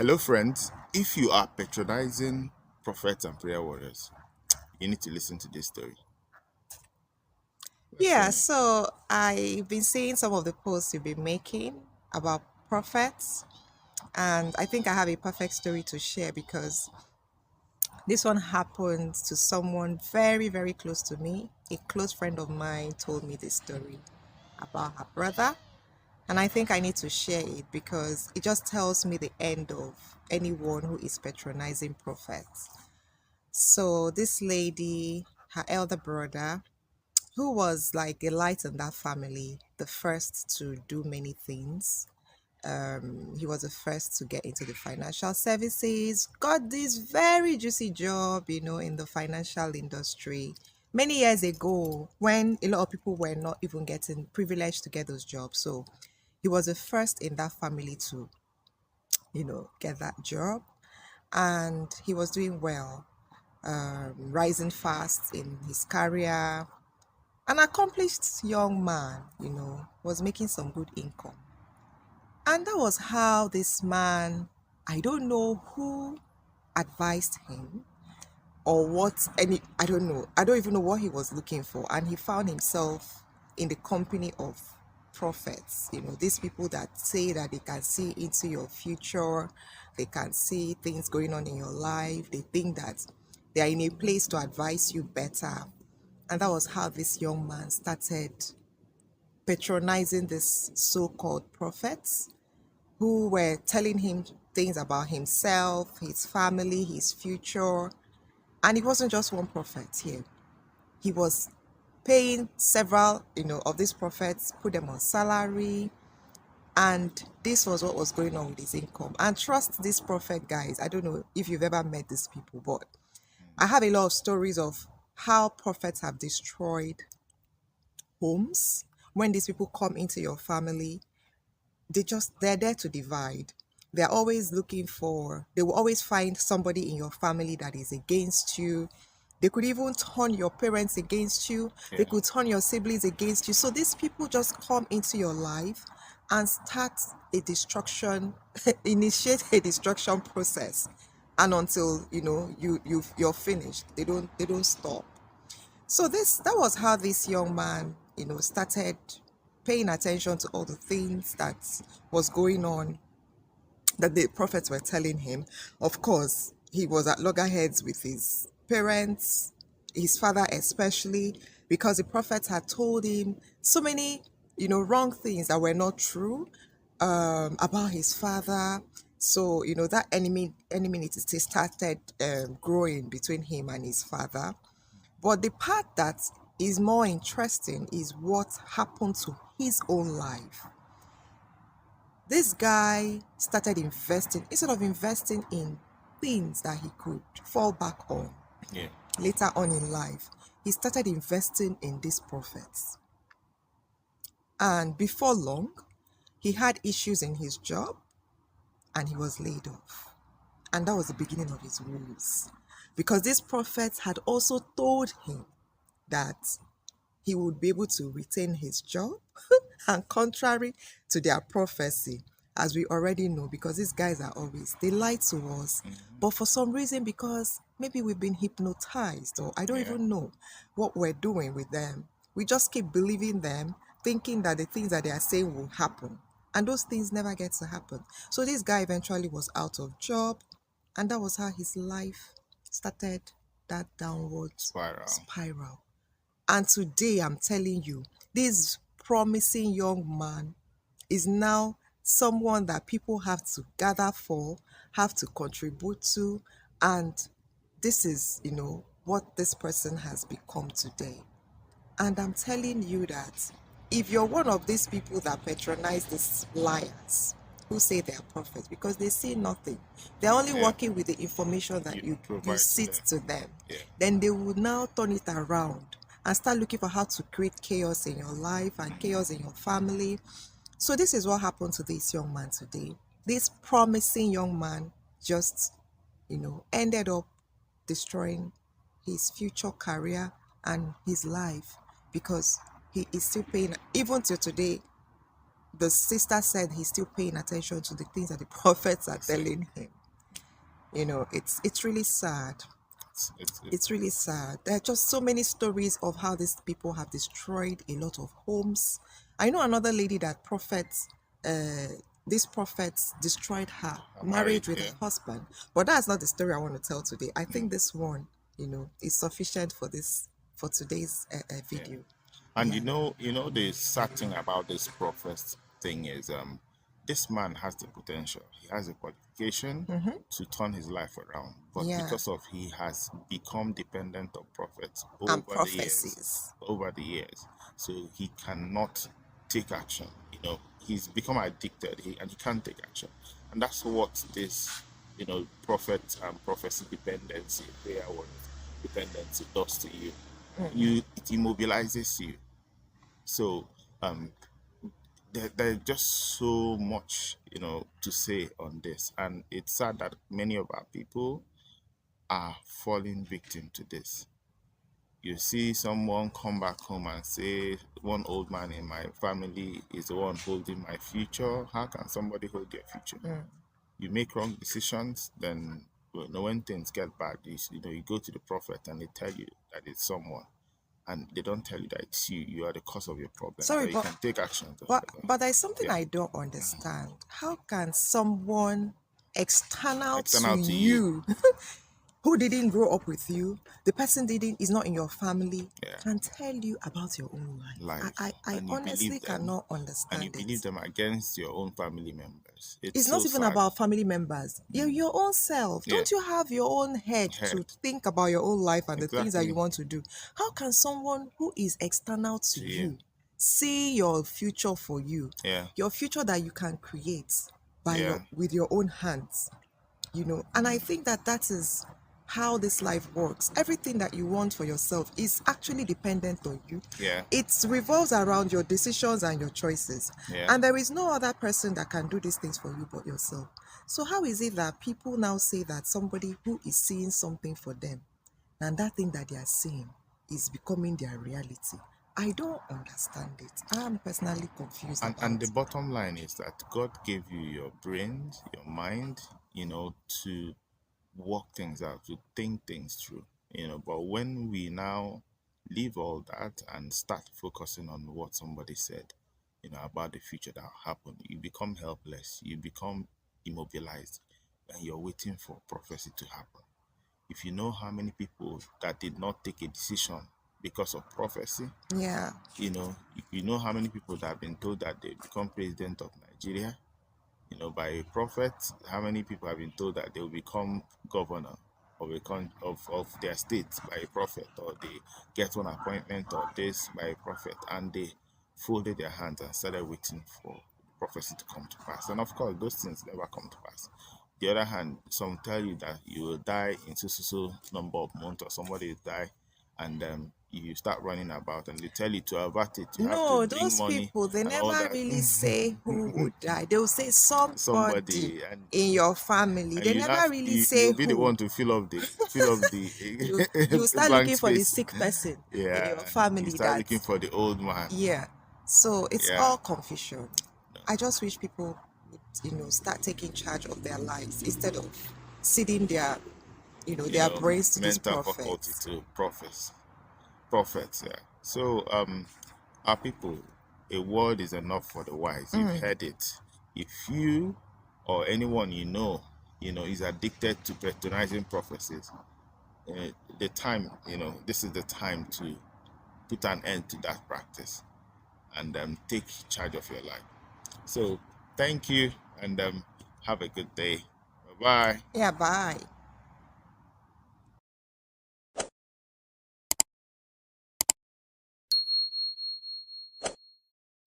Hello, friends. If you are patronizing prophets and prayer warriors, you need to listen to this story. Yeah, Listen. so I've been seeing some of the posts you've been making about prophets, and I think I have a perfect story to share because this one happened to someone very, very close to me. A close friend of mine told me this story about her brother, and I think I need to share it because it just tells me the end of anyone who is patronizing prophets. So, this lady, her elder brother, who was like a light in that family, the first to do many things. He was the first to get into the financial services, got this very juicy job, in the financial industry many years ago when a lot of people were not even getting privileged to get those jobs. So he was the first in that family to, get that job. And he was doing well, rising fast in his career, an accomplished young man, was making some good income. And that was how this man, I don't know who advised him or I don't know. I don't even know what he was looking for. And he found himself in the company of prophets, these people that say that they can see into your future, they can see things going on in your life, they think that they are in a place to advise you better. And that was how this young man started patronizing this so-called prophets who were telling him things about himself, his family, his future. And it wasn't just one prophet here. He was paying several, of these prophets, put them on salary. And this was what was going on with his income. And trust these prophet guys. I don't know if you've ever met these people, but I have a lot of stories of how prophets have destroyed homes. When these people come into your family, they're there to divide. They're always looking for, they will always find somebody in your family that is against you. They could even turn your parents against you. They Yeah. could turn your siblings against you. So these people just come into your life and start a destruction, initiate a destruction process. And until you're finished, they don't stop. So that was how this young man, started paying attention to all the things that was going on that the prophets were telling him. Of course, he was at loggerheads with his parents, his father especially, because the prophets had told him so many, wrong things that were not true about his father. So, that enmity started growing between him and his father. But the part that is more interesting is what happened to his own life. This guy started investing, instead of investing in things that he could fall back on Yeah. later on in life, he started investing in these prophets. And before long, he had issues in his job and he was laid off. And that was the beginning of his woes. Because these prophets had also told him that he would be able to retain his job. And contrary to their prophecy, as we already know, because these guys are always, they lie to us. But for some reason, because maybe we've been hypnotized, or I don't Yeah. even know what we're doing with them, we just keep believing them, thinking that the things that they are saying will happen. And those things never get to happen. So this guy eventually was out of job, and that was how his life started that downward Spiral. spiral. And today, I'm telling you, this promising young man is now someone that people have to gather for, have to contribute to. And this is, what this person has become today. And I'm telling you that if you're one of these people that patronize these liars who say they are prophets because they see nothing, they're only Yeah. working with the information that You you provide to sit them. to them, Yeah. then they will now turn it around and start looking for how to create chaos in your life and chaos in your family. So this is what happened to this young man today. This promising young man just, ended up destroying his future career and his life because he is still paying, even till today, the sister said he's still paying attention to the things that the prophets are See. telling him. It's really sad. It's It's really sad. There are just so many stories of how these people have destroyed a lot of homes. I know another lady that these prophets destroyed her a marriage marriage, with yeah. her husband. But that's not the story I want to tell today. I think this one, is sufficient for today's Yeah. video. And Yeah. the sad thing about this prophet thing is this man has the potential. He has the qualification to turn his life around. But Yeah. because of he has become dependent on prophets And prophecies. over the years. So he cannot take action. He's become addicted and he can't take action. And that's what this, prophet and prophecy dependency, prayer word dependency does to you. It immobilizes you. So there's just so much, to say on this, and it's sad that many of our people are falling victim to this. You see someone come back home and say, one old man in my family is the one holding my future. How can somebody hold your future? You make wrong decisions, then when things get bad, you go to the prophet and they tell you that it's someone, and they don't tell you that it's you. You are the cause of your problem. Sorry, That you but can take action. but there's something Yeah, I don't understand. How can someone external to external to you. you who didn't grow up with you, the person didn't is not in your family, Yeah, can tell you about your own life? life, I and you honestly believe them, cannot and you understand believe it. them against your own family members. It's It's not so even sad. about family members. You're your own self. Yeah, Don't you have your own head to head, think about your own life and the things that you exactly, want to do? How can someone who is external to to you. you see your future for you? Yeah, Your future that you can create by yeah, your with your own hands, And I think that that is how this life works. Everything that you want for yourself is actually dependent on you. yeah, It revolves around your decisions and your choices. yeah. And there is no other person that can do these things for you but yourself. So how is it that people now say that somebody who is seeing something for them, and that thing that they are seeing is becoming their reality? I don't understand it. I'm personally confused And about the it. bottom line is that God gave you your brains, your mind, to work things out, to think things through. But when we now leave all that and start focusing on what somebody said, about the future that will happen, you become helpless, you become immobilized, and you're waiting for prophecy to happen. If you know how many people that did not take a decision because of prophecy, Yeah. you know how many people that have been told that they become president of Nigeria, by a prophet. How many people have been told that they will become governor of of their state by a prophet, or they get one appointment or this by a prophet, and they folded their hands and started waiting for prophecy to come to pass. And of course, those things never come to pass. The other hand, some tell you that you will die in so number of months, or somebody will die, and you start running about, and they tell you to avert it, you have to No, bring those money people, they and all never that. really say who would die. They'll say somebody Somebody, and in your family. They you never have really you say you'll be the who. one to fill up You the start blank looking for the space. sick person in your Yeah, you family start that, looking for the old man. yeah. So it's Yeah, all confusion. I just wish people would, start taking charge of their lives instead of ceding their brains to these mental faculty prophets. to prophets. Yeah. So our people, a word is enough for the wise. You've heard it. If you or anyone is addicted to patronizing prophecies, the time, this is the time to put an end to that practice, and take charge of your life. So thank you, and have a good day. Bye bye. Yeah, bye.